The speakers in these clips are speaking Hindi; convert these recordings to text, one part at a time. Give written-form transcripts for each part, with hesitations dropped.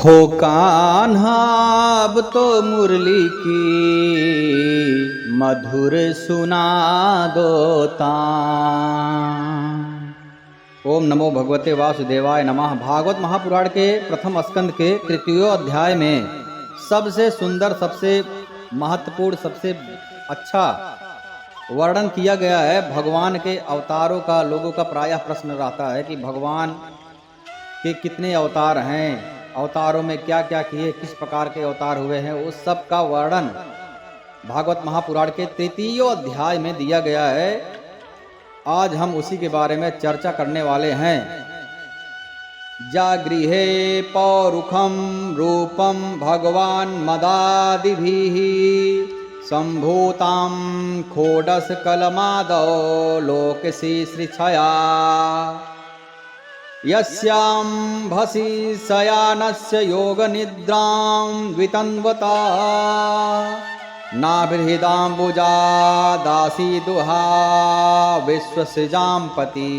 हो कान्हा अब तो मुरली की मधुर सुना दो तान। ओम नमो भगवते वासुदेवाय नमः। भागवत महापुराण के प्रथम स्कंद के तृतीय अध्याय में सबसे सुंदर, सबसे महत्वपूर्ण, सबसे अच्छा वर्णन किया गया है भगवान के अवतारों का। लोगों का प्रायः प्रश्न रहता है कि भगवान के कितने अवतार हैं, अवतारों में क्या क्या किए, किस प्रकार के अवतार हुए हैं, उस सब का वर्णन भागवत महापुराण के तृतीय अध्याय में दिया गया है। आज हम उसी के बारे में चर्चा करने वाले हैं। जागृहे पौरुखम रूपम भगवान मदादिभिः संभूतां खोडस कलमादौ लोकशीर्षया यस्यां भसि शयानस्य योगनिद्रां वितन्वता नाभिर्हृदाम्बुजा दासी दुहा विश्वसृजाम्पति।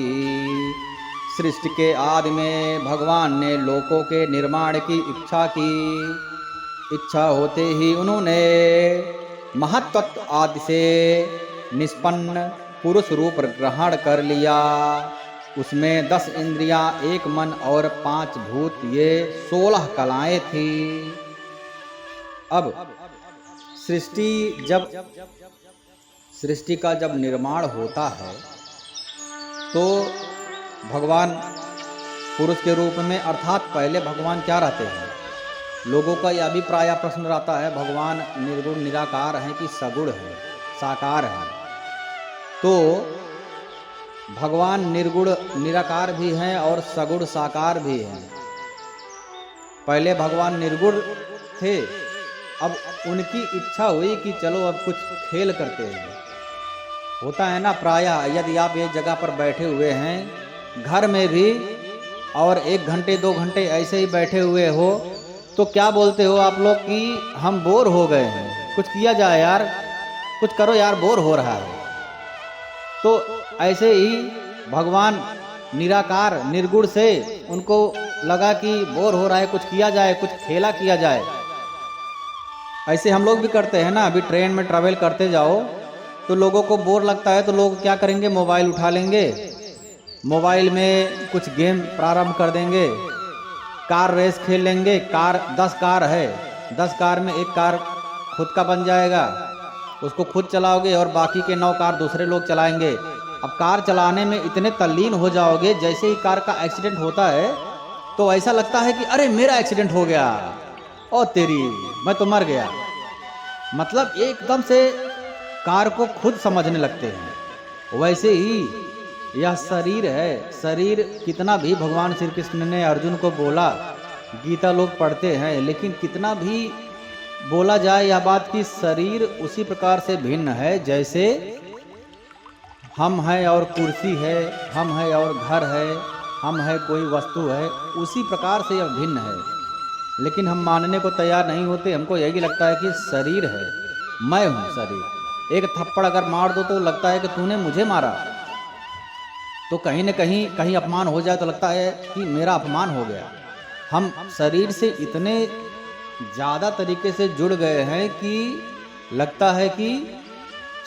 सृष्टि के आदि में भगवान ने लोकों के निर्माण की इच्छा की। इच्छा होते ही उन्होंने महत्त्व आदि से निष्पन्न पुरुष रूप ग्रहण कर लिया। उसमें 10 इंद्रियां, 1 मन और 5 भूत, ये 16 कलाएं थी। अब सृष्टि का जब निर्माण होता है तो भगवान पुरुष के रूप में, अर्थात पहले भगवान क्या रहते हैं? लोगों का यह भी प्रायः प्रश्न रहता है, भगवान निर्गुण निराकार हैं कि सगुण हैं, साकार हैं? तो भगवान निर्गुण निराकार भी हैं और सगुण साकार भी हैं। पहले भगवान निर्गुण थे, अब उनकी इच्छा हुई कि चलो अब कुछ खेल करते हैं। होता है ना प्रायः, यदि आप एक जगह पर बैठे हुए हैं घर में भी और 1 घंटे 2 घंटे ऐसे ही बैठे हुए हो तो क्या बोलते हो आप लोग कि हम बोर हो गए हैं, कुछ किया जाए यार, कुछ करो यार, बोर हो रहा है। तो ऐसे ही भगवान निराकार निर्गुण से उनको लगा कि बोर हो रहा है, कुछ किया जाए, कुछ खेला किया जाए। ऐसे हम लोग भी करते हैं ना, अभी ट्रेन में ट्रैवल करते जाओ तो लोगों को बोर लगता है तो लोग क्या करेंगे, मोबाइल उठा लेंगे, मोबाइल में कुछ गेम प्रारंभ कर देंगे, कार रेस खेल लेंगे। 10 कार है, 10 कार में 1 कार खुद का बन जाएगा, उसको खुद चलाओगे और बाकी के 9 कार दूसरे लोग चलाएंगे। अब कार चलाने में इतने तल्लीन हो जाओगे, जैसे ही कार का एक्सीडेंट होता है तो ऐसा लगता है कि अरे मेरा एक्सीडेंट हो गया, ओ तेरी, मैं तो मर गया। मतलब एकदम से कार को खुद समझने लगते हैं। वैसे ही यह शरीर है। शरीर कितना भी भगवान श्री कृष्ण ने अर्जुन को बोला, गीता लोग पढ़ते हैं, लेकिन कितना भी बोला जाए यह बात कि शरीर उसी प्रकार से भिन्न है जैसे हम हैं और कुर्सी है, हम है और घर है, हम है कोई वस्तु है, उसी प्रकार से यह भिन्न है। लेकिन हम मानने को तैयार नहीं होते। हमको यही लगता है कि शरीर है, मैं हूँ शरीर। एक थप्पड़ अगर मार दो तो लगता है कि तूने मुझे मारा। तो कहीं न कहीं अपमान हो जाए तो लगता है कि मेरा अपमान हो गया। हम शरीर से इतने ज़्यादा तरीके से जुड़ गए हैं कि लगता है कि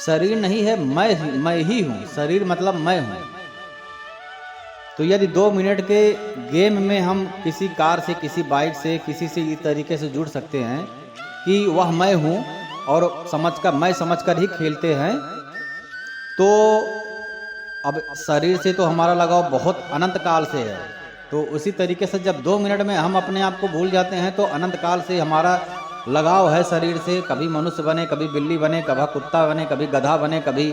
शरीर नहीं है, मैं ही हूँ। शरीर मतलब मैं हूँ। तो यदि 2 मिनट के गेम में हम किसी कार से, किसी बाइक से, किसी से इस तरीके से जुड़ सकते हैं कि वह मैं हूँ और मैं समझकर ही खेलते हैं, तो अब शरीर से तो हमारा लगाव बहुत अनंत काल से है। तो उसी तरीके से जब 2 मिनट में हम अपने आप को भूल जाते हैं तो अनंत काल से हमारा लगाव है शरीर से। कभी मनुष्य बने, कभी बिल्ली बने, कभी कुत्ता बने, कभी गधा बने, कभी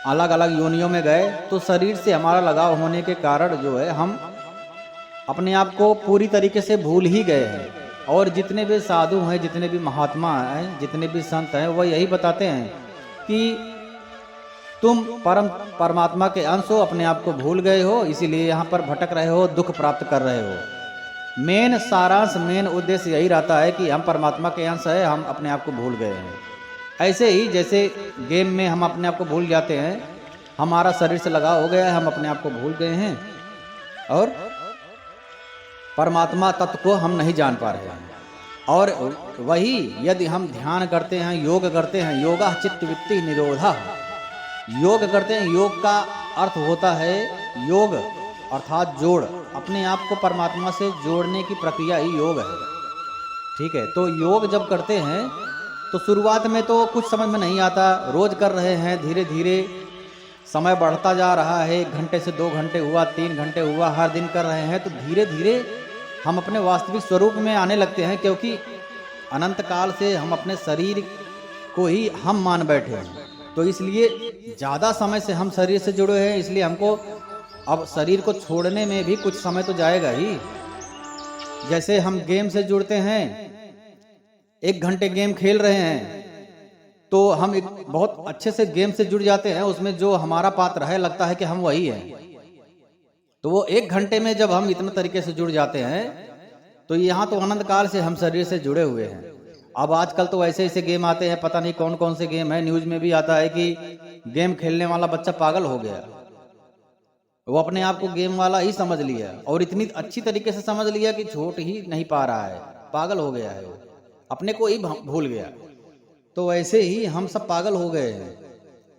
अलग अलग योनियों में गए। तो शरीर से हमारा लगाव होने के कारण जो है हम अपने आप को पूरी तरीके से भूल ही गए हैं। और जितने भी साधु हैं, जितने भी महात्मा हैं, जितने भी संत हैं, वह यही बताते हैं कि तुम परमात्मा के अंश हो, अपने आप को भूल गए हो, इसीलिए यहाँ पर भटक रहे हो, दुख प्राप्त कर रहे हो। मेन सारांश, मेन उद्देश्य यही रहता है कि हम परमात्मा के अंश है, हम अपने आप को भूल गए हैं। ऐसे ही जैसे गेम में हम अपने आप को भूल जाते हैं, हमारा शरीर से लगाव हो गया है, हम अपने आप को भूल गए हैं और परमात्मा तत्व को हम नहीं जान पा रहे हैं। और वही यदि हम ध्यान करते हैं, योग करते हैं, योगा चित्तवृत्ति निरोधा, योग करते हैं, योग का अर्थ होता है योग अर्थात जोड़, अपने आप को परमात्मा से जोड़ने की प्रक्रिया ही योग है। ठीक है, तो योग जब करते हैं तो शुरुआत में तो कुछ समझ में नहीं आता, रोज कर रहे हैं, धीरे धीरे समय बढ़ता जा रहा है, 1 घंटे से 2 घंटे हुआ, 3 घंटे हुआ, हर दिन कर रहे हैं, तो धीरे धीरे हम अपने वास्तविक स्वरूप में आने लगते हैं। क्योंकि अनंत काल से हम अपने शरीर को ही हम मान बैठे हैं, तो इसलिए ज़्यादा समय से हम शरीर से जुड़े हैं, इसलिए हमको अब शरीर को छोड़ने में भी कुछ समय तो जाएगा ही। जैसे हम गेम से जुड़ते हैं, 1 घंटे गेम खेल रहे हैं, तो हम एक बहुत अच्छे से गेम से जुड़ जाते हैं, उसमें जो हमारा पात्र है लगता है कि हम वही हैं। तो वो 1 घंटे में जब हम इतने तरीके से जुड़ जाते हैं, तो यहाँ तो अनंत काल से हम शरीर से जुड़े हुए हैं। अब आजकल तो ऐसे ऐसे गेम आते हैं, पता नहीं कौन कौन से गेम है, न्यूज में भी आता है कि गेम खेलने वाला बच्चा पागल हो गया, वो अपने आप को गेम वाला ही समझ लिया, और इतनी अच्छी तरीके से समझ लिया कि छोड़ ही नहीं पा रहा है, पागल हो गया है, वो अपने को ही भूल गया। तो वैसे ही हम सब पागल हो गए हैं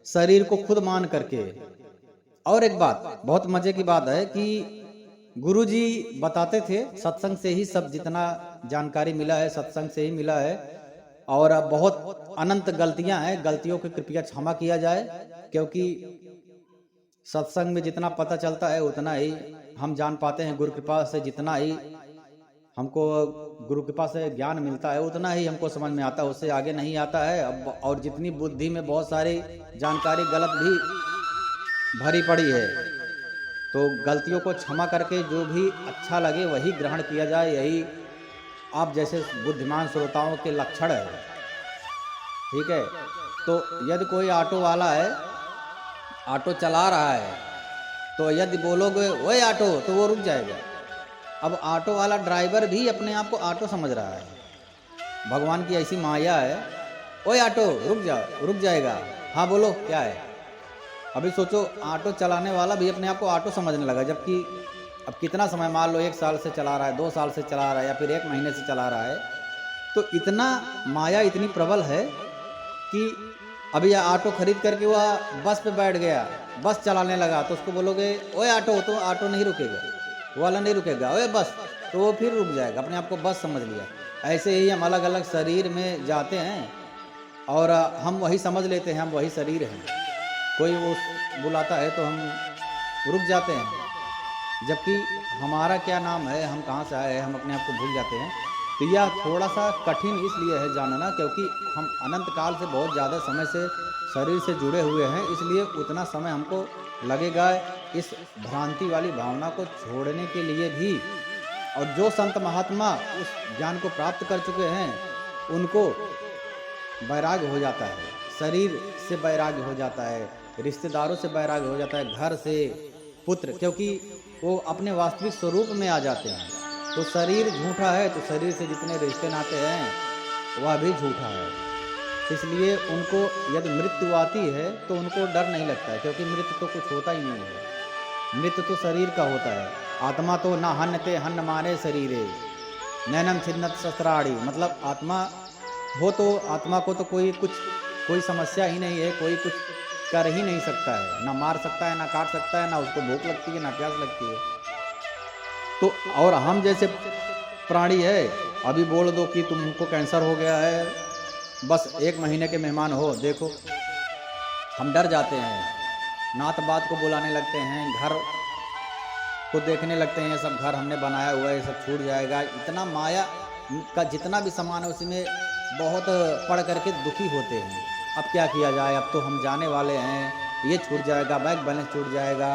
शरीर को खुद मान करके। और एक बात, बहुत मजे की बात है कि गुरुजी बताते थे, सत्संग से ही सब जितना जानकारी मिला है सत्संग से ही मिला है, और बहुत अनंत गलतियां हैं, गलतियों की कृपया क्षमा किया जाए, क्योंकि सत्संग में जितना पता चलता है उतना ही हम जान पाते हैं, गुरु कृपा से जितना ही हमको गुरु कृपा से ज्ञान मिलता है उतना ही हमको समझ में आता है, उससे आगे नहीं आता है। अब और जितनी बुद्धि में बहुत सारी जानकारी गलत भी भरी पड़ी है, तो गलतियों को क्षमा करके जो भी अच्छा लगे वही ग्रहण किया जाए, यही आप जैसे बुद्धिमान श्रोताओं के लक्षण है। ठीक है, तो यदि कोई ऑटो वाला है, ऑटो चला रहा है, तो यदि बोलोगे ओए ऑटो, तो वो रुक जाएगा। अब ऑटो वाला ड्राइवर भी अपने आप को ऑटो समझ रहा है, भगवान की ऐसी माया है, ओए ऑटो रुक जाओ, रुक जाएगा, हाँ बोलो क्या है। अभी सोचो, ऑटो चलाने वाला भी अपने आप को ऑटो समझने लगा, जबकि अब कितना समय, मान लो 1 साल से चला रहा है, 2 साल से चला रहा है, या फिर 1 महीने से चला रहा है, तो इतना माया इतनी प्रबल है कि अभी यह ऑटो खरीद करके वह बस पे बैठ गया, बस चलाने लगा, तो उसको बोलोगे ओए ऑटो, तो ऑटो नहीं रुकेगा, वो वाला नहीं रुकेगा, ओए बस, तो वो फिर रुक जाएगा, अपने आप को बस समझ लिया। ऐसे ही हम अलग अलग शरीर में जाते हैं और हम वही समझ लेते हैं, हम वही शरीर हैं। कोई वो बुलाता है तो हम रुक जाते हैं, जबकि हमारा क्या नाम है, हम कहाँ से आए हैं, हम अपने आप को भूल जाते हैं। तो यह थोड़ा सा कठिन इसलिए है जानना, क्योंकि हम अनंत काल से बहुत ज़्यादा समय से शरीर से जुड़े हुए हैं, इसलिए उतना समय हमको लगेगा इस भ्रांति वाली भावना को छोड़ने के लिए भी। और जो संत महात्मा उस ज्ञान को प्राप्त कर चुके हैं, उनको वैराग्य हो जाता है, शरीर से वैराग्य हो जाता है, रिश्तेदारों से वैराग्य हो जाता है, घर से, पुत्र, क्योंकि वो अपने वास्तविक स्वरूप में आ जाते हैं। तो शरीर झूठा है, तो शरीर से जितने रिश्ते नाते हैं वह भी झूठा है, इसलिए उनको यदि मृत्यु आती है तो उनको डर नहीं लगता है, क्योंकि मृत्यु तो कुछ होता ही नहीं है, मृत्यु तो शरीर का होता है। आत्मा तो ना हन्नते हन्न माने शरीरे, नैनम छिन्नत शस्त्राणी, मतलब आत्मा हो तो आत्मा को तो कोई समस्या ही नहीं है, कोई कुछ कर ही नहीं सकता है, ना मार सकता है, ना काट सकता है, ना उसको भूख लगती है, ना प्यास लगती है। तो और हम जैसे प्राणी है, अभी बोल दो कि तुमको कैंसर हो गया है, बस 1 महीने के मेहमान हो, देखो हम डर जाते हैं, नात बात को बुलाने लगते हैं, घर को देखने लगते हैं, सब घर हमने बनाया हुआ है, सब छूट जाएगा। इतना माया का जितना भी सामान है उसमें बहुत पढ़ करके दुखी होते हैं। अब क्या किया जाए, अब तो हम जाने वाले हैं, ये छूट जाएगा, बैंक बैलेंस छूट जाएगा,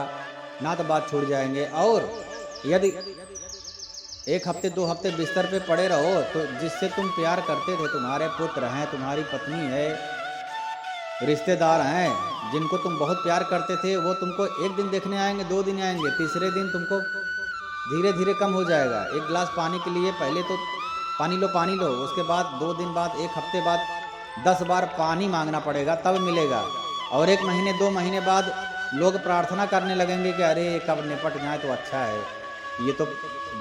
नात बात छूट जाएंगे। और यदि 1 हफ्ते 2 हफ्ते बिस्तर पे पड़े रहो, तो जिससे तुम प्यार करते थे, तुम्हारे पुत्र हैं, तुम्हारी पत्नी है, रिश्तेदार हैं, जिनको तुम बहुत प्यार करते थे, वो तुमको 1 दिन देखने आएंगे, 2 दिन आएंगे, तीसरे दिन तुमको धीरे धीरे कम हो जाएगा। 1 गिलास पानी के लिए पहले तो पानी लो, उसके बाद 2 दिन बाद, 1 हफ्ते बाद 10 बार पानी मांगना पड़ेगा, तब मिलेगा। और 1 महीने 2 महीने बाद लोग प्रार्थना करने लगेंगे कि अरे कब निपट जाए तो अच्छा है। ये तो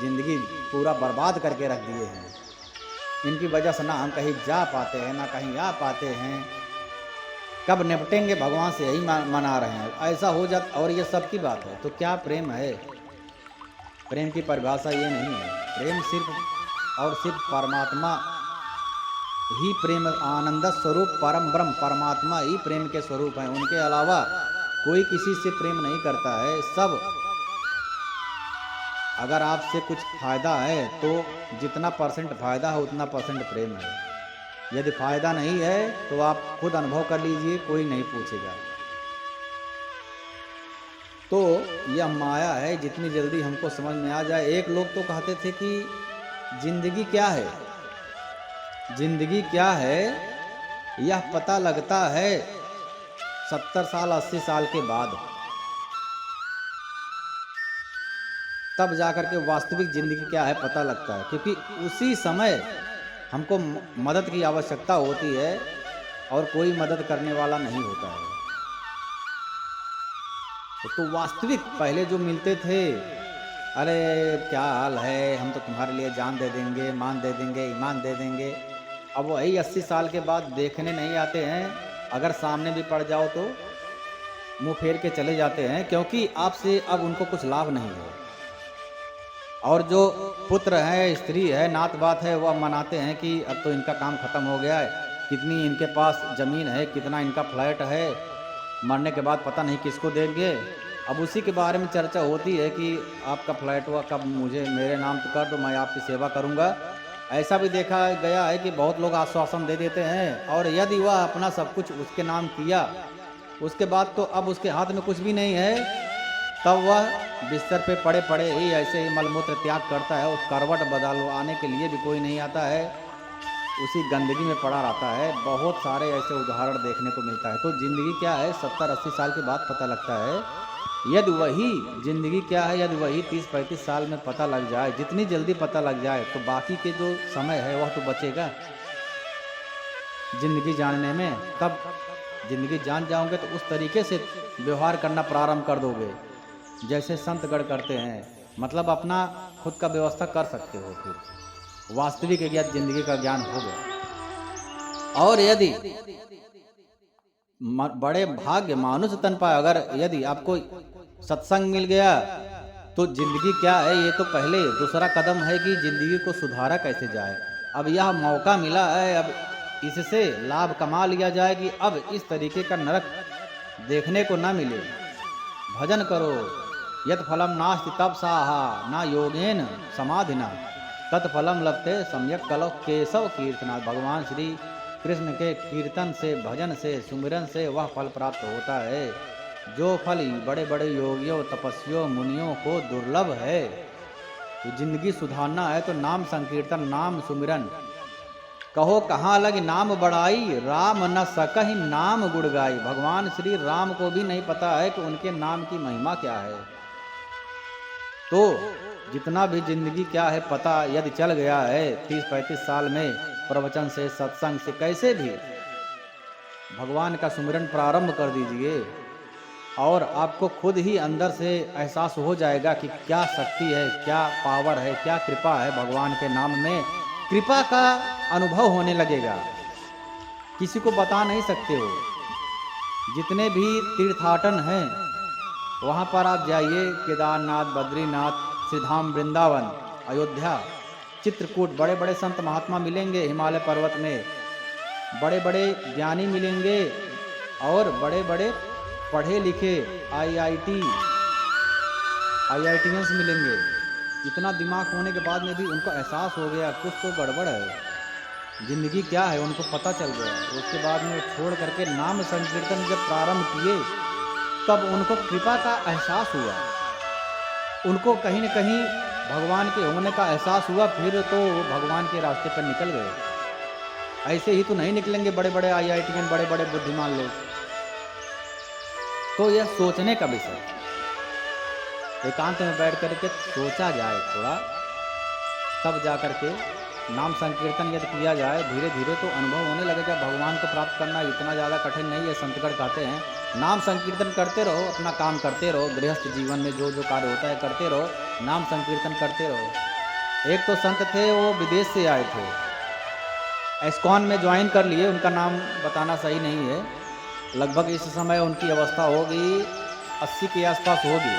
जिंदगी पूरा बर्बाद करके रख दिए हैं। इनकी वजह से ना हम कहीं जा पाते हैं ना कहीं आ पाते हैं। कब निपटेंगे भगवान से यही मना रहे हैं। ऐसा हो जाता, और ये सबकी बात है। तो क्या प्रेम है? प्रेम की परिभाषा ये नहीं है। प्रेम सिर्फ और सिर्फ परमात्मा ही प्रेम, आनंद स्वरूप परम ब्रह्म परमात्मा ही प्रेम के स्वरूप हैं। उनके अलावा कोई किसी से प्रेम नहीं करता है। सब, अगर आपसे कुछ फायदा है तो जितना परसेंट फायदा है उतना परसेंट प्रेम है। यदि फायदा नहीं है तो आप खुद अनुभव कर लीजिए, कोई नहीं पूछेगा। तो यह माया है, जितनी जल्दी हमको समझ में आ जाए। एक लोग तो कहते थे कि जिंदगी क्या है, जिंदगी क्या है यह पता लगता है 70 साल 80 साल के बाद, तब जाकर के वास्तविक जिंदगी क्या है पता लगता है। क्योंकि उसी समय हमको मदद की आवश्यकता होती है और कोई मदद करने वाला नहीं होता है। तो वास्तविक पहले जो मिलते थे, अरे क्या हाल है, हम तो तुम्हारे लिए जान दे देंगे, मान दे देंगे, ईमान दे देंगे। अब वही 80 साल के बाद देखने नहीं आते हैं। अगर सामने भी पड़ जाओ तो मुंह फेर के चले जाते हैं, क्योंकि आपसे अब उनको कुछ लाभ नहीं है। और जो पुत्र है, स्त्री है, नात बात है, वह मनाते हैं कि अब तो इनका काम खत्म हो गया है। कितनी इनके पास ज़मीन है, कितना इनका फ्लैट है, मरने के बाद पता नहीं किसको देंगे। अब उसी के बारे में चर्चा होती है कि आपका फ्लैट हुआ कब मुझे मेरे नाम तो कर दो, मैं आपकी सेवा करूंगा। ऐसा भी देखा गया है कि बहुत लोग आश्वासन दे देते हैं, और यदि वह अपना सब कुछ उसके नाम किया, उसके बाद तो अब उसके हाथ में कुछ भी नहीं है, तब वह बिस्तर पे पड़े पड़े ही ऐसे ही मलमूत्र त्याग करता है। उस करवट बदलवाने के लिए भी कोई नहीं आता है, उसी गंदगी में पड़ा रहता है। बहुत सारे ऐसे उदाहरण देखने को मिलता है। तो जिंदगी क्या है 70-80 साल के बाद पता लगता है। यदि वही जिंदगी क्या है, यदि वही 30-35 साल में पता लग जाए, जितनी जल्दी पता लग जाए, तो बाकी के जो समय है वह तो बचेगा जिंदगी जानने में। तब जिंदगी जान जाओगे तो उस तरीके से व्यवहार करना प्रारंभ कर दोगे जैसे संतगण करते हैं। मतलब अपना खुद का व्यवस्था कर सकते हो, फिर वास्तविक जिंदगी का ज्ञान हो गया। और यदि बड़े भाग्य मानुष तन पाए, अगर यदि आपको सत्संग मिल गया तो जिंदगी क्या है ये तो पहले दूसरा कदम है कि जिंदगी को सुधारा कैसे जाए। अब यह मौका मिला है, अब इससे लाभ कमा लिया जाए कि अब इस तरीके का नरक देखने को ना मिले। भजन करो, यत फलम नास्ति तपसाहा न योगेन समाधिना तत्फलम लभते सम्यक कलौ केशव कीर्तना। भगवान श्री कृष्ण के कीर्तन से, भजन से, सुमिरन से वह फल प्राप्त होता है जो फल बड़े बड़े योगियों, तपस्वियों, मुनियों को दुर्लभ है। तो जिंदगी सुधारना है तो नाम संकीर्तन, नाम सुमिरन। कहो कहाँ लगी नाम बढ़ाई, राम न सकहि नाम गुण गाई। भगवान श्री राम को भी नहीं पता है कि उनके नाम की महिमा क्या है। तो जितना भी जिंदगी क्या है पता यदि चल गया है 30-35 साल में, प्रवचन से, सत्संग से, कैसे भी भगवान का सुमिरन प्रारंभ कर दीजिए, और आपको खुद ही अंदर से एहसास हो जाएगा कि क्या शक्ति है, क्या पावर है, क्या कृपा है भगवान के नाम में। कृपा का अनुभव होने लगेगा, किसी को बता नहीं सकते हो। जितने भी तीर्थाटन हैं वहाँ पर आप जाइए, केदारनाथ, बद्रीनाथ, श्रीधाम, वृंदावन, अयोध्या, चित्रकूट, बड़े बड़े संत महात्मा मिलेंगे। हिमालय पर्वत में बड़े बड़े ज्ञानी मिलेंगे और बड़े बड़े पढ़े लिखे IITians मिलेंगे। इतना दिमाग होने के बाद में भी उनको एहसास हो गया कुछ तो गड़बड़ है, जिंदगी क्या है उनको पता चल गया। उसके बाद में छोड़ करके नाम संकीर्तन जब प्रारंभ किए तब उनको कृपा का एहसास हुआ, उनको कहीं न कहीं भगवान के होने का एहसास हुआ। फिर तो भगवान के रास्ते पर निकल गए। ऐसे ही तो नहीं निकलेंगे बड़े बड़े IITian, बड़े बड़े बुद्धिमान लोग। तो यह सोचने का विषय, एकांत में बैठ करके सोचा जाए थोड़ा, तब जा करके नाम संकीर्तन यदि किया जाए, धीरे धीरे तो अनुभव होने लगेगा। भगवान को प्राप्त करना इतना ज़्यादा कठिन नहीं है। संतगण कहते हैं नाम संकीर्तन करते रहो, अपना काम करते रहो, गृहस्थ जीवन में जो जो कार्य होता है करते रहो, नाम संकीर्तन करते रहो। एक तो संत थे, वो विदेश से आए थे, एस्कॉन में ज्वाइन कर लिए, उनका नाम बताना सही नहीं है। लगभग इस समय उनकी अवस्था होगी 80 के आसपास होगी।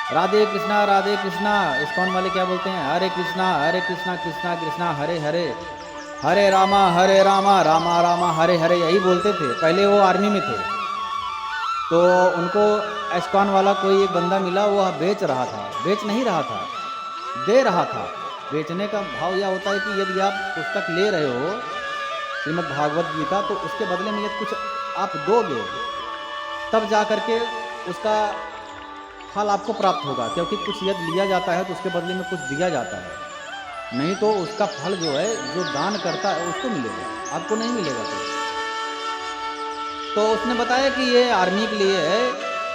राधे कृष्णा, एस्कॉन वाले क्या बोलते हैं, हरे कृष्णा कृष्णा कृष्णा हरे हरे, हरे रामा रामा रामा हरे हरे, यही बोलते थे। पहले वो आर्मी में थे, तो उनको एस्कॉन वाला कोई एक बंदा मिला, वो बेच रहा था, बेच नहीं रहा था, दे रहा था। बेचने का भाव यह होता है कि यदि आप पुस्तक ले रहे हो श्रीमद् भागवत गीता, तो उसके बदले में यदि कुछ आप दोगे तब जा करके उसका फल आपको प्राप्त होगा, क्योंकि कुछ यदि लिया जाता है तो उसके बदले में कुछ दिया जाता है, नहीं तो उसका फल जो है, जो दान करता है उसको मिलेगा, आपको नहीं मिलेगा। तो उसने बताया कि ये आर्मी के लिए है,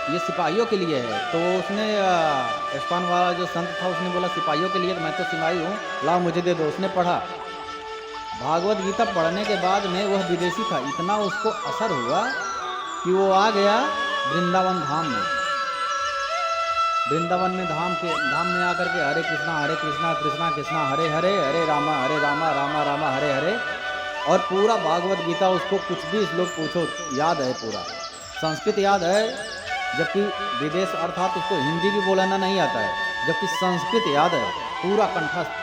ये सिपाहियों के लिए है। तो उसने एस्कॉन वाला जो संत था उसने बोला सिपाहियों के लिए, तो मैं तो सिपाही हूँ, लाओ मुझे दे दो। उसने पढ़ा भागवत गीता, पढ़ने के बाद में वह विदेशी था, इतना उसको असर हुआ कि वो आ गया वृंदावन धाम में। वृंदावन में धाम में आकर के हरे कृष्णा कृष्णा कृष्णा हरे हरे, हरे रामा रामा रामा हरे हरे, और पूरा भागवत गीता उसको कुछ भी श्लोक पूछो याद है, पूरा संस्कृत याद है, जबकि विदेश अर्थात उसको हिंदी भी बोलना नहीं आता है, जबकि संस्कृत याद है, पूरा कंठस्थ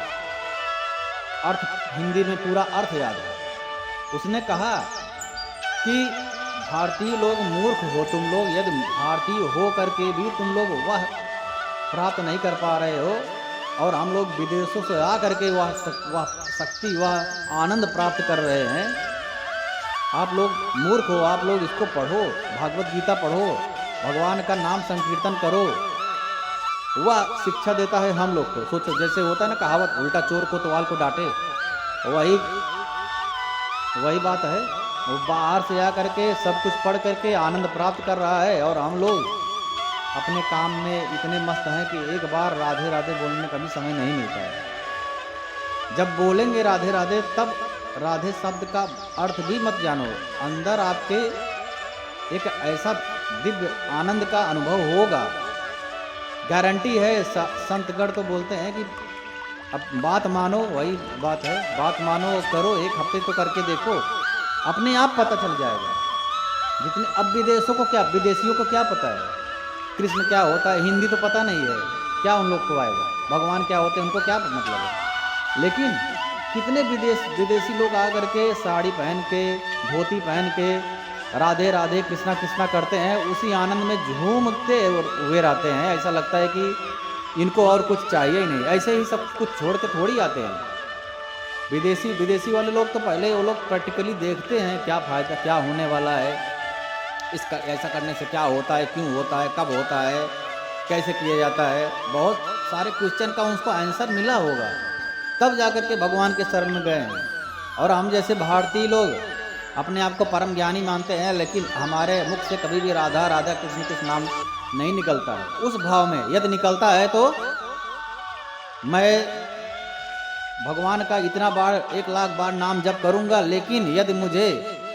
अर्थ, हिंदी में पूरा अर्थ याद है। उसने कहा कि भारतीय लोग मूर्ख हो तुम लोग, यदि भारतीय हो करके भी तुम लोग वह प्राप्त नहीं कर पा रहे हो, और हम लोग विदेशों से आ करके वह शक्ति, वह आनंद प्राप्त कर रहे हैं। आप लोग मूर्ख हो, आप लोग इसको पढ़ो, भागवत गीता पढ़ो, भगवान का नाम संकीर्तन करो, वह शिक्षा देता है हम लोग को। सोचो, जैसे होता है ना कहावत, उल्टा चोर को तो वाल को डांटे, वही बात है। वो बाहर से आ करके सब कुछ पढ़ करके आनंद प्राप्त कर रहा है, और हम लोग अपने काम में इतने मस्त हैं कि एक बार राधे राधे बोलने का भी समय नहीं मिलता है। जब बोलेंगे राधे राधे, तब राधे शब्द का अर्थ भी मत जानो, अंदर आपके एक ऐसा दिव्य आनंद का अनुभव होगा, गारंटी है। संतगढ़ तो बोलते हैं कि अब बात मानो, वही बात है, बात मानो करो, एक हफ्ते तो करके देखो, अपने आप पता चल जाएगा। जितने अब विदेशियों को क्या पता है कृष्ण क्या होता है, हिंदी तो पता नहीं है, क्या उन लोग को आएगा, भगवान क्या होते हैं उनको क्या मतलब है। लेकिन कितने विदेशी लोग आ करके साड़ी पहन के, धोती पहन के राधे राधे कृष्णा कृष्णा करते हैं, उसी आनंद में झूमते हुए रहते हैं। ऐसा लगता है कि इनको और कुछ चाहिए ही नहीं, ऐसे ही सब कुछ छोड़ के थोड़ी आते हैं। विदेशी वाले लोग तो पहले वो लोग प्रैक्टिकली देखते हैं क्या फायदा, क्या होने वाला है, इसका ऐसा करने से क्या होता है, क्यों होता है, कब होता है, कैसे किया जाता है। बहुत सारे क्वेश्चन का उसको आंसर मिला होगा, तब जाकर के भगवान के शरण में गए हैं। और हम जैसे भारतीय लोग अपने आप को परम ज्ञानी मानते हैं, लेकिन हमारे मुख से कभी भी राधा राधा कृष्ण कृष्ण नाम नहीं निकलता है। उस भाव में यदि निकलता है तो मैं भगवान का इतना बार 1 लाख बार नाम जप करूंगा, लेकिन यदि मुझे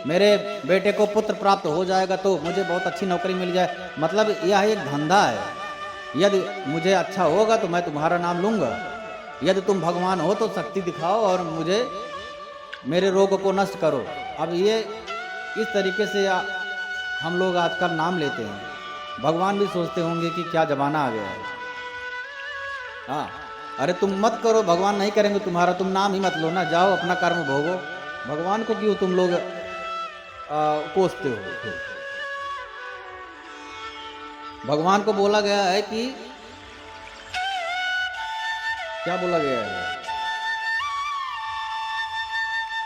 मेरे बेटे को पुत्र प्राप्त हो जाएगा तो मुझे बहुत अच्छी नौकरी मिल जाए, मतलब यह एक धंधा है। यदि मुझे अच्छा होगा तो मैं तुम्हारा नाम लूंगा, यदि तुम भगवान हो तो शक्ति दिखाओ और मुझे मेरे रोग को नष्ट करो। अब ये इस तरीके से हम लोग आजकल नाम लेते हैं। भगवान भी सोचते होंगे कि क्या जमाना आ गया है। हाँ, अरे तुम मत करो, भगवान नहीं करेंगे तुम्हारा, तुम नाम ही मत लो ना, जाओ अपना कर्म भोगो, भगवान को क्यों तुम लोग कोसते हो। फिर भगवान को बोला गया है कि क्या बोला गया है,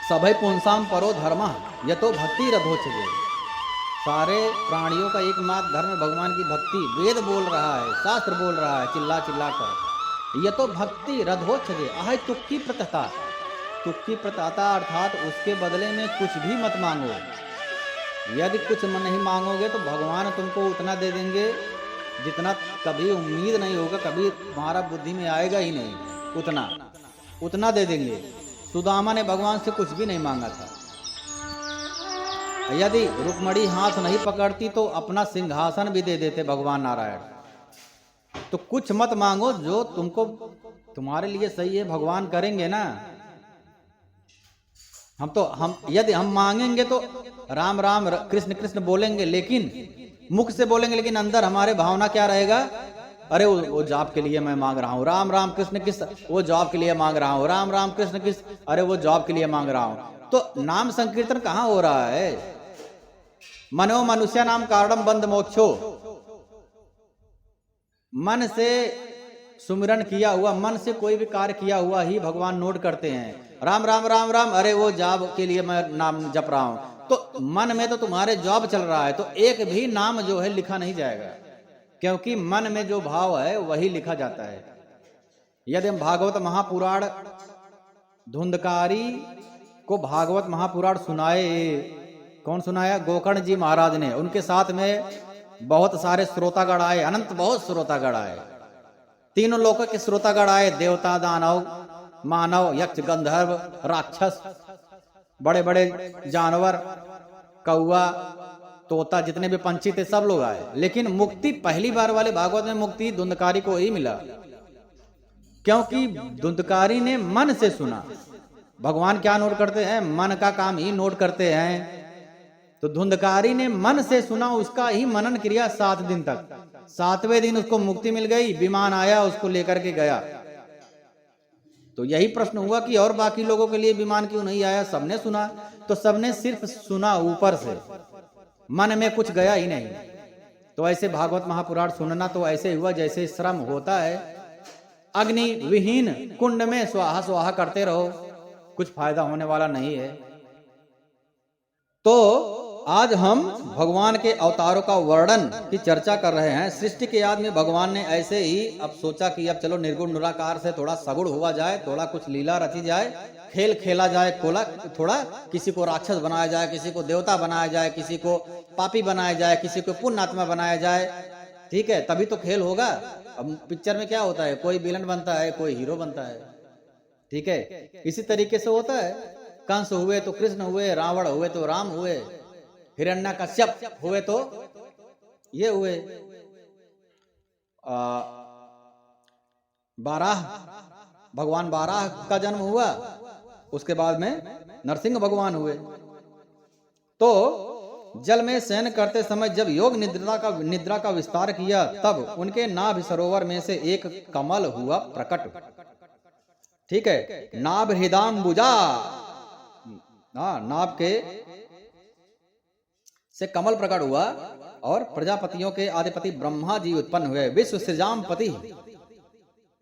सभय पुंसाम परो धर्म यतो भक्ति रथोचते। सारे प्राणियों का एकमात्र धर्म भगवान की भक्ति। वेद बोल रहा है, शास्त्र बोल रहा है चिल्ला चिल्ला कर, यतो भक्ति रथोचते अहै तुक्की प्रतता। तुक्की प्रतता अर्थात उसके बदले में कुछ भी मत मांगो। यदि कुछ नहीं मांगोगे तो भगवान तुमको उतना दे देंगे जितना कभी उम्मीद नहीं होगा, कभी तुम्हारा बुद्धि में आएगा ही नहीं, उतना दे देंगे। सुदामा ने भगवान से कुछ भी नहीं मांगा था, यदि रुक्मणी हाथ नहीं पकड़ती तो अपना सिंहासन भी दे देते भगवान नारायण। तो कुछ मत मांगो, जो तुमको तुम्हारे लिए सही है भगवान करेंगे ना। हम यदि हम मांगेंगे तो राम राम कृष्ण कृष्ण बोलेंगे, लेकिन मुख से बोलेंगे, लेकिन अंदर हमारे भावना क्या रहेगा? अरे वो जॉब के लिए मैं मांग रहा हूँ, राम राम कृष्ण कृष्ण, वो जॉब के लिए मांग रहा हूँ, राम राम कृष्ण कृष्ण, अरे वो जॉब के लिए मांग रहा हूँ। तो नाम संकीर्तन कहाँ हो रहा है? मनो मनुष्य नाम कारणम बंध मोक्षो, मन से सुमिरन किया हुआ, मन से कोई भी कार्य किया हुआ ही भगवान नोट करते हैं। राम राम राम राम, अरे वो जॉब के लिए मैं नाम जप रहा हूं, तो मन में तो तुम्हारे जॉब चल रहा है, तो एक भी नाम जो है लिखा नहीं जाएगा, क्योंकि मन में जो भाव है वही लिखा जाता है। यदि हम भागवत महापुराण धुंधकारी को भागवत महापुराण सुनाए, कौन सुनाया? गोकर्ण जी महाराज ने। उनके साथ में बहुत सारे श्रोतागण आए, अनंत बहुत श्रोतागण आए, तीनों लोकों के श्रोतागण आए, देवता दानव मानव यक्ष गंधर्व राक्षस, बड़े बड़े जानवर, कौआ तोता, जितने भी पंछी थे सब लोग आए। लेकिन मुक्ति पहली बार वाले भागवत में मुक्ति धुंधकारी को ही मिला, क्योंकि धुंधकारी ने मन से सुना। भगवान क्या नोट करते हैं? मन का काम ही नोट करते हैं। तो धुंधकारी ने मन से सुना, उसका ही मनन क्रिया 7 दिन तक। 7वें दिन उसको मुक्ति मिल गई, विमान आया उसको लेकर के गया। तो यही प्रश्न हुआ कि और बाकी लोगों के लिए विमान क्यों नहीं आया? सबने सुना, तो सबने सिर्फ सुना ऊपर से, मन में कुछ गया ही नहीं। तो ऐसे भागवत महापुराण सुनना तो ऐसे हुआ जैसे श्रम होता है अग्नि विहीन कुंड में स्वाहा स्वाहा करते रहो, कुछ फायदा होने वाला नहीं है। तो आज हम भगवान के अवतारों का वर्णन की चर्चा कर रहे हैं। सृष्टि के याद में भगवान ने ऐसे ही अब सोचा कि अब चलो निर्गुण निराकार से थोड़ा सगुण हुआ जाए, थोड़ा कुछ लीला रची जाए, खेल खेला जाए, थोड़ा किसी को राक्षस बनाया जाए, किसी को देवता बनाया जाए, किसी को पापी बनाया जाए, किसी को पुण्यात्मा बनाया जाए। ठीक है, तभी तो खेल होगा। अब पिक्चर में क्या होता है? कोई विलन बनता है, कोई हीरो बनता है। ठीक है, इसी तरीके से होता है। कंस हुए तो कृष्ण हुए, रावण हुए तो राम हुए, हिरण्यकश्यप हुए तो ये हुए, बाराह भगवान बाराह का जन्म हुआ, उसके बाद में नरसिंह भगवान हुए। तो जल में शयन करते समय जब योग निद्रा का विस्तार किया, तब उनके नाभि सरोवर में से एक कमल हुआ प्रकट। ठीक है, नाभ हृदाम्बुजा, नाभ के से कमल प्रकट हुआ और प्रजापतियों के आदिपति ब्रह्मा जी उत्पन्न हुए, विश्व सृजामपति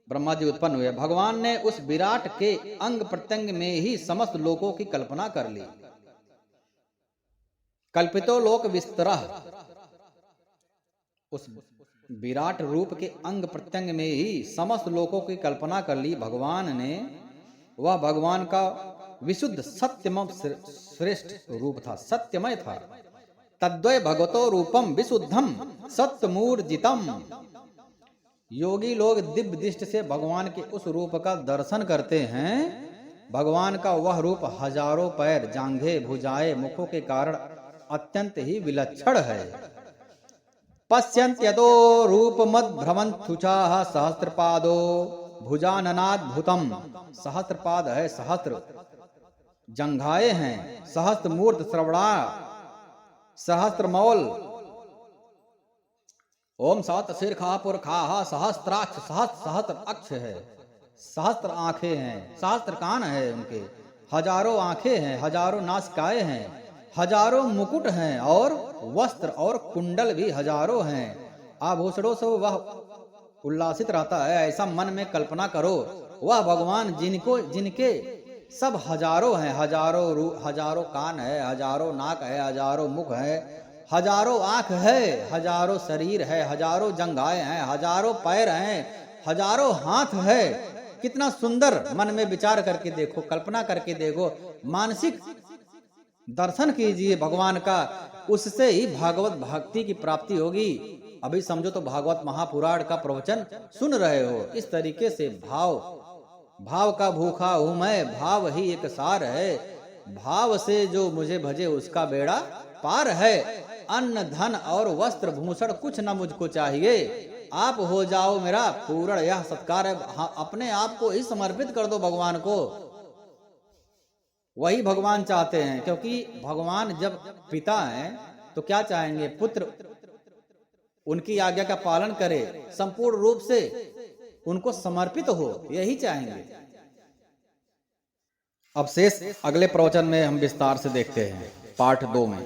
ब्रह्मा जी उत्पन्न हुए। भगवान ने उस विराट के अंग प्रत्यंग में ही समस्त लोकों की कल्पना कर ली। कल्पितो लोक विस्तरः, उस विराट रूप के अंग प्रत्यंग में ही समस्त लोकों की कल्पना कर ली भगवान ने। वह भगवान का विशुद्ध सत्यमय श्रेष्ठ रूप था, सत्यमय था। तद्वय भगवतो रूपम विशुद्धम सत्यमूर्जितम। योगी लोग दिव्य दृष्टि से भगवान के उस रूप का दर्शन करते हैं। भगवान का वह रूप हजारों पैर, जांघें, भुजाएं, मुखों के कारण अत्यंत ही विलक्षण है। पश्यन्त्यतो रूपमद भ्रमंथुचाः सहस्त्रपादो भुजाननाद्भुतम। सहस्त्रपाद है, सहस्त्र जंघाएं हैं, सहस्त्र मूर्त श्रवणा, सहस्त्र मौल, ओम सहस्त्र शीर्षा पुरखाः सहस्त्राक्ष, सहस्त्र अक्ष है, सहस्त्र आंखें हैं, सहस्त्र कान है उनके, हजारों आंखें हैं, हजारों नासिकाएं हैं, हजारों मुकुट हैं, और वस्त्र और कुंडल भी हजारों हैं। आभूषणों से वह उल्लासित रहता है। ऐसा मन में कल्पना करो, वह भगवान जिनके सब हजारों हैं, हजारों कान है, हजारों नाक है, हजारों मुख है, हजारों आंख है, हजारों शरीर है, हजारों जंघाएं हैं, हजारों पैर हैं, हजारों हाथ है। कितना सुंदर, मन में विचार करके देखो, कल्पना करके देखो, मानसिक दर्शन कीजिए भगवान का, उससे ही भागवत भक्ति की प्राप्ति होगी। अभी समझो तो भागवत महापुराण का प्रवचन सुन रहे हो। इस तरीके से भाव का भूखा हूं मैं, भाव ही एक सार है, भाव से जो मुझे भजे उसका बेड़ा पार है, अन्न धन और वस्त्र भूषण कुछ न मुझको चाहिए, आप हो जाओ मेरा पूर्ण यह सत्कार है। अपने आप को ही समर्पित कर दो भगवान को, वही भगवान चाहते हैं। क्योंकि भगवान जब पिता हैं तो क्या चाहेंगे, पुत्र उनकी आज्ञा का पालन करे, संपूर्ण रूप से उनको समर्पित हो, यही चाहेंगे। अब शेष अगले प्रवचन में हम विस्तार से देखते हैं, पार्ट 2 में।